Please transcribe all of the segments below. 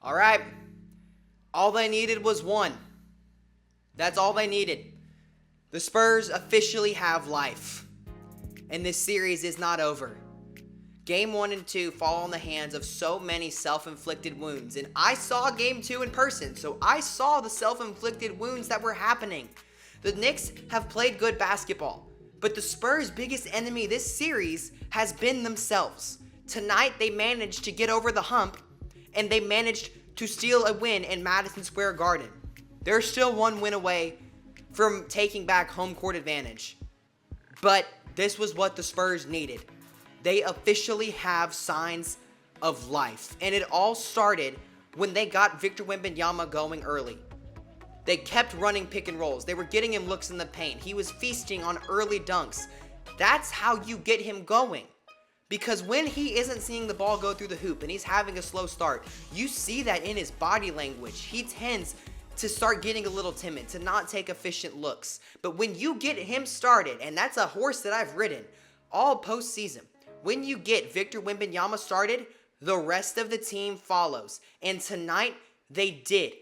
All right. All they needed was one. That's all they needed. The Spurs officially have life. And this series is not over. Game 1 and 2 fall in the hands of so many self-inflicted wounds. And I saw Game 2 in person, so I saw the self-inflicted wounds that were happening. The Knicks have played good basketball, but the Spurs' biggest enemy this series has been themselves. Tonight, they managed to get over the hump, and they managed to steal a win in Madison Square Garden. They're still one win away from taking back home court advantage. But this was what the Spurs needed. They officially have signs of life. And it all started when they got Victor Wembanyama going early. They kept running pick and rolls. They were getting him looks in the paint. He was feasting on early dunks. That's how you get him going. Because when he isn't seeing the ball go through the hoop and he's having a slow start, you see that in his body language. He tends to start getting a little timid, to not take efficient looks. But when you get him started, and that's a horse that I've ridden all postseason, when you get Victor Wembanyama started, the rest of the team follows. And tonight, they did.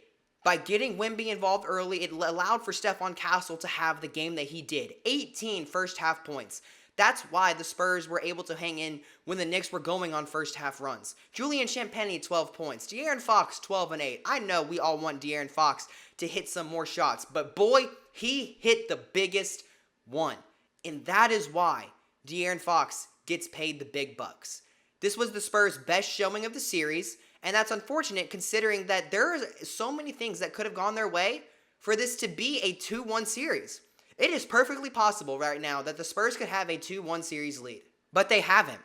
By getting Wemby involved early, it allowed for Stephon Castle to have the game that he did. 18 first half points. That's why the Spurs were able to hang in when the Knicks were going on first half runs. Julian Champagnie, 12 points. De'Aaron Fox, 12 and 8. I know we all want De'Aaron Fox to hit some more shots, but boy, he hit the biggest one. And that is why De'Aaron Fox gets paid the big bucks. This was the Spurs' best showing of the series, and that's unfortunate considering that there are so many things that could have gone their way for this to be a 2-1 series. It is perfectly possible right now that the Spurs could have a 2-1 series lead, but they haven't.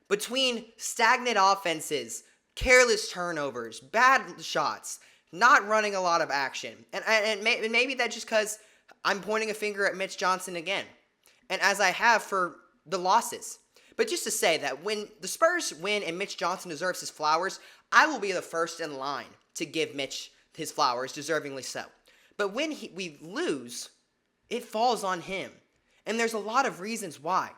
Between stagnant offenses, careless turnovers, bad shots, not running a lot of action, and maybe that's just because I'm pointing a finger at Mitch Johnson again, and as I have for the losses. But just to say that when the Spurs win and Mitch Johnson deserves his flowers, I will be the first in line to give Mitch his flowers, deservingly so. But when we lose, it falls on him. And there's a lot of reasons why.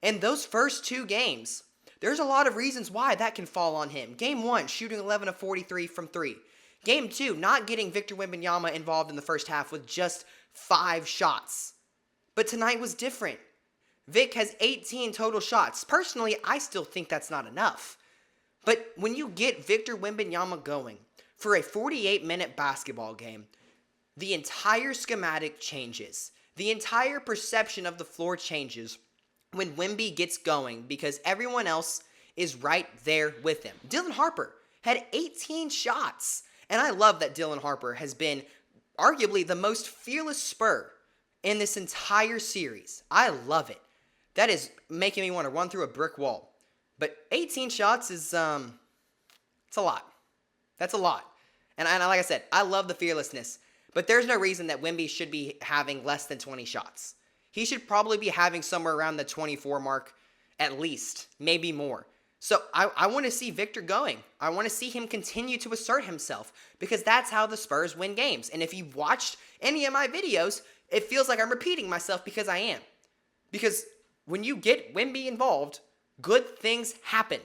And those first two games, there's a lot of reasons why that can fall on him. Game 1, shooting 11 of 43 from 3. Game 2, not getting Victor Wembanyama involved in the first half with just 5 shots. But tonight was different. Vic has 18 total shots. Personally, I still think that's not enough. But when you get Victor Wembanyama going for a 48-minute basketball game, the entire schematic changes. The entire perception of the floor changes when Wemby gets going because everyone else is right there with him. Dylan Harper had 18 shots. And I love that Dylan Harper has been arguably the most fearless Spur in this entire series. I love it. That is making me want to run through a brick wall. But 18 shots is, it's a lot. That's a lot. And like I said, I love the fearlessness. But there's no reason that Wemby should be having less than 20 shots. He should probably be having somewhere around the 24 mark at least, maybe more. So I want to see Victor going. I want to see him continue to assert himself because that's how the Spurs win games. And if you've watched any of my videos, it feels like I'm repeating myself because I am. Because when you get Wemby involved, good things happen.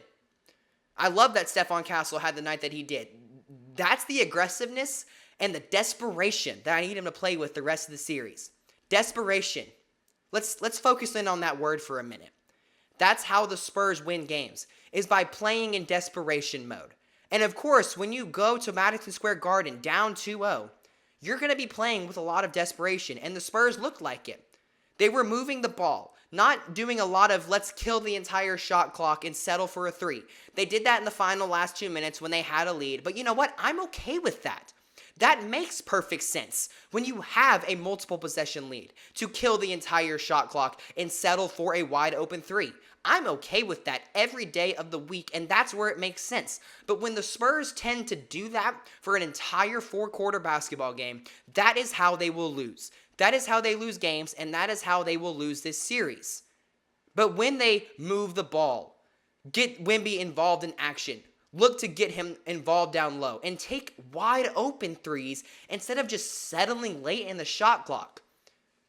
I love that Stephon Castle had the night that he did. That's the aggressiveness and the desperation that I need him to play with the rest of the series. Desperation. Let's focus in on that word for a minute. That's how the Spurs win games, is by playing in desperation mode. And of course, when you go to Madison Square Garden down 2-0, you're going to be playing with a lot of desperation, and the Spurs looked like it. They were moving the ball, not doing a lot of let's kill the entire shot clock and settle for a 3. They did that in the final last 2 minutes when they had a lead, but you know what? I'm okay with that. That makes perfect sense when you have a multiple possession lead to kill the entire shot clock and settle for a wide open 3. I'm okay with that every day of the week, and that's where it makes sense. But when the Spurs tend to do that for an entire 4-quarter basketball game, that is how they will lose. That is how they lose games, and that is how they will lose this series. But when they move the ball, get Wemby involved in action, look to get him involved down low, and take wide open 3s instead of just settling late in the shot clock,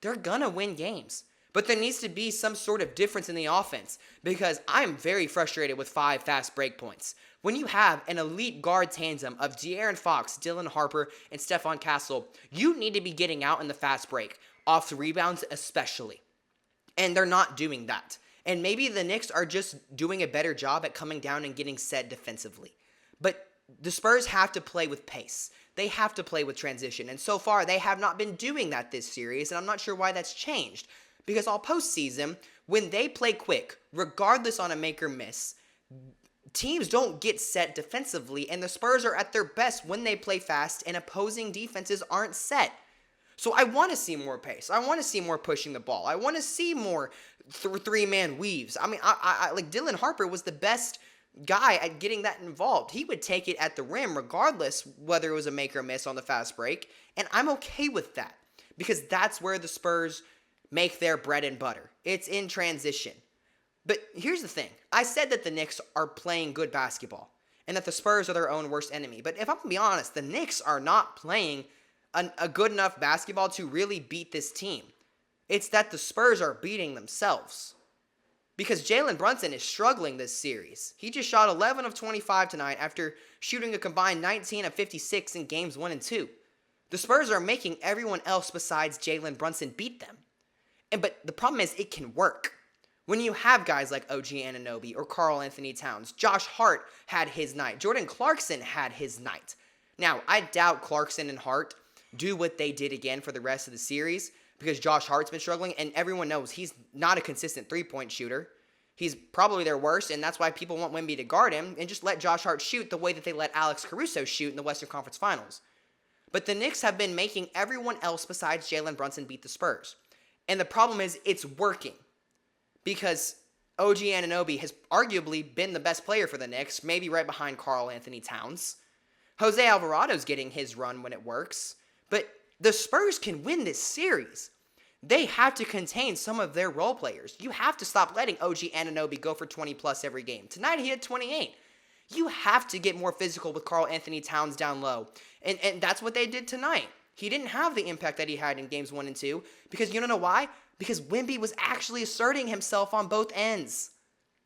they're gonna win games. But there needs to be some sort of difference in the offense because I'm very frustrated with 5 fast break points. When you have an elite guard tandem of De'Aaron Fox, Dylan Harper, and Stephon Castle, you need to be getting out in the fast break, off the rebounds especially. And they're not doing that. And maybe the Knicks are just doing a better job at coming down and getting set defensively. But the Spurs have to play with pace. They have to play with transition. And so far, they have not been doing that this series, and I'm not sure why that's changed. Because all postseason, when they play quick, regardless on a make or miss, teams don't get set defensively, and the Spurs are at their best when they play fast and opposing defenses aren't set. So I want to see more pace. I want to see more pushing the ball. I want to see more three-man weaves. I mean, I like Dylan Harper was the best guy at getting that involved. He would take it at the rim regardless whether it was a make or miss on the fast break, and I'm okay with that because that's where the Spurs make their bread and butter. It's in transition. But here's the thing. I said that the Knicks are playing good basketball and that the Spurs are their own worst enemy. But if I'm going to be honest, the Knicks are not playing a good enough basketball to really beat this team. It's that the Spurs are beating themselves. Because Jalen Brunson is struggling this series. He just shot 11 of 25 tonight after shooting a combined 19 of 56 in games 1 and 2. The Spurs are making everyone else besides Jalen Brunson beat them. But the problem is it can work. When you have guys like OG Anunoby or Karl Anthony Towns, Josh Hart had his night. Jordan Clarkson had his night. Now, I doubt Clarkson and Hart do what they did again for the rest of the series because Josh Hart's been struggling, and everyone knows he's not a consistent three-point shooter. He's probably their worst, and that's why people want Wemby to guard him and just let Josh Hart shoot the way that they let Alex Caruso shoot in the Western Conference Finals. But the Knicks have been making everyone else besides Jalen Brunson beat the Spurs. And the problem is it's working because OG Anunoby has arguably been the best player for the Knicks, maybe right behind Karl Anthony Towns. Jose Alvarado's getting his run when it works. But the Spurs can win this series. They have to contain some of their role players. You have to stop letting OG Anunoby go for 20-plus every game. Tonight he had 28. You have to get more physical with Karl Anthony Towns down low. And that's what they did tonight. He didn't have the impact that he had in games 1 and 2 because you don't know why? Because Wemby was actually asserting himself on both ends.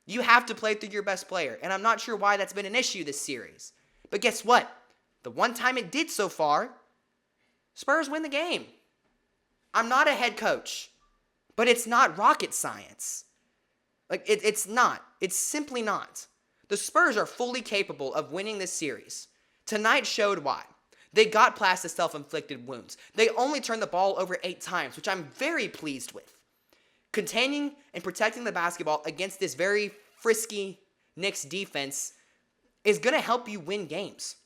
You have to play through your best player, and I'm not sure why that's been an issue this series. But guess what? The one time it did so far, Spurs win the game. I'm not a head coach, but it's not rocket science. It's not. It's simply not. The Spurs are fully capable of winning this series. Tonight showed why. They got past the self-inflicted wounds. They only turned the ball over 8 times, which I'm very pleased with. Containing and protecting the basketball against this very frisky Knicks defense is going to help you win games.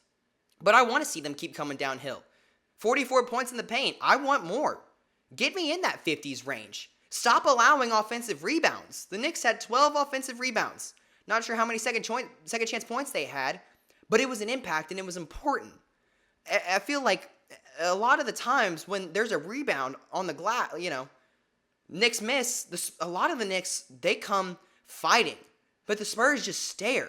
But I want to see them keep coming downhill. 44 points in the paint. I want more. Get me in that 50s range. Stop allowing offensive rebounds. The Knicks had 12 offensive rebounds. Not sure how many second chance points they had, but it was an impact and it was important. I feel like a lot of the times when there's a rebound on the glass, Knicks miss. A lot of the Knicks, they come fighting, but the Spurs just stare.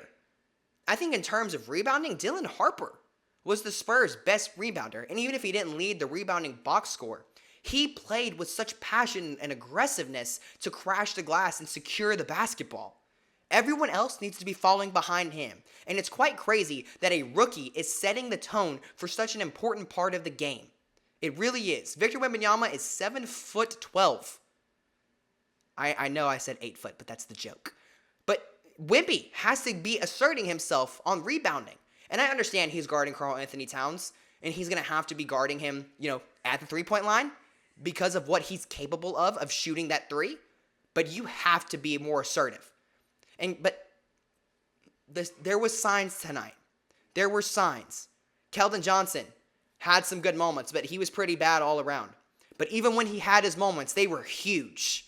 I think in terms of rebounding, Dylan Harper was the Spurs' best rebounder, and even if he didn't lead the rebounding box score, he played with such passion and aggressiveness to crash the glass and secure the basketball. Everyone else needs to be falling behind him. And it's quite crazy that a rookie is setting the tone for such an important part of the game. It really is. Victor Wembanyama is 7'12". I know I said 8 foot, but that's the joke. But Wemby has to be asserting himself on rebounding. And I understand he's guarding Karl Anthony Towns, and he's going to have to be guarding him, at the three-point line because of what he's capable of shooting that three. But you have to be more assertive. But there was signs tonight. There were signs. Keldon Johnson had some good moments, but he was pretty bad all around. But even when he had his moments, they were huge.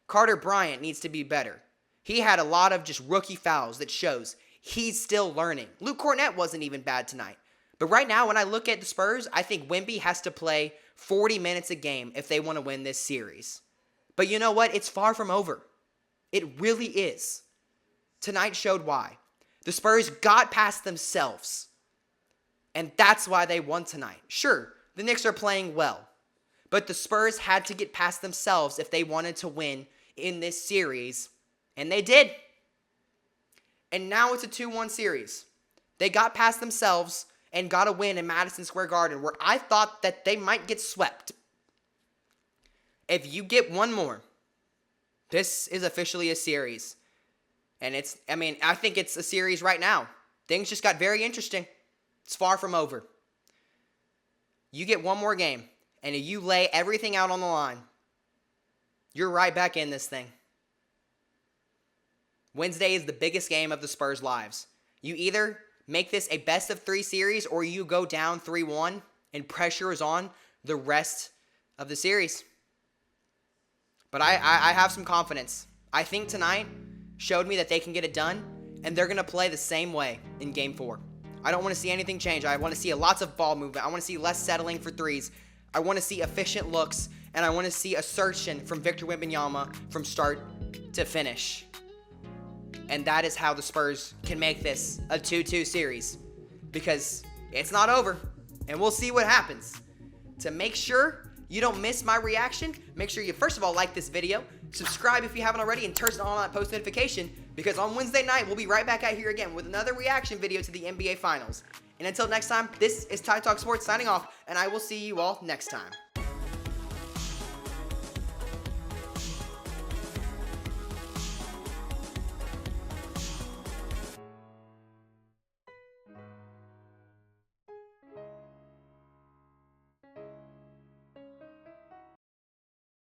Carter Bryant needs to be better. He had a lot of just rookie fouls that shows he's still learning. Luke Kornet wasn't even bad tonight. But right now, when I look at the Spurs, I think Wemby has to play 40 minutes a game if they want to win this series. But you know what? It's far from over. It really is. Tonight showed why. The Spurs got past themselves. And that's why they won tonight. Sure, the Knicks are playing well. But the Spurs had to get past themselves if they wanted to win in this series. And they did. And now it's a 2-1 series. They got past themselves and got a win in Madison Square Garden where I thought that they might get swept. If you get one more, this is officially a series. And I think it's a series right now. Things just got very interesting. It's far from over. You get one more game, and you lay everything out on the line, you're right back in this thing. Wednesday is the biggest game of the Spurs' lives. You either make this a best-of-3 series, or you go down 3-1, and pressure is on the rest of the series. But I have some confidence. I think tonight showed me that they can get it done, and they're going to play the same way in Game 4. I don't want to see anything change. I want to see lots of ball movement. I want to see less settling for threes. I want to see efficient looks, and I want to see assertion from Victor Wembanyama from start to finish. And that is how the Spurs can make this a 2-2 series, because it's not over, and we'll see what happens. To make sure you don't miss my reaction, make sure you first of all like this video, subscribe if you haven't already, and turn on that post notification, because on Wednesday night we'll be right back out here again with another reaction video to the NBA Finals. And until next time, this is Ty Talk Sports signing off, and I will see you all next time.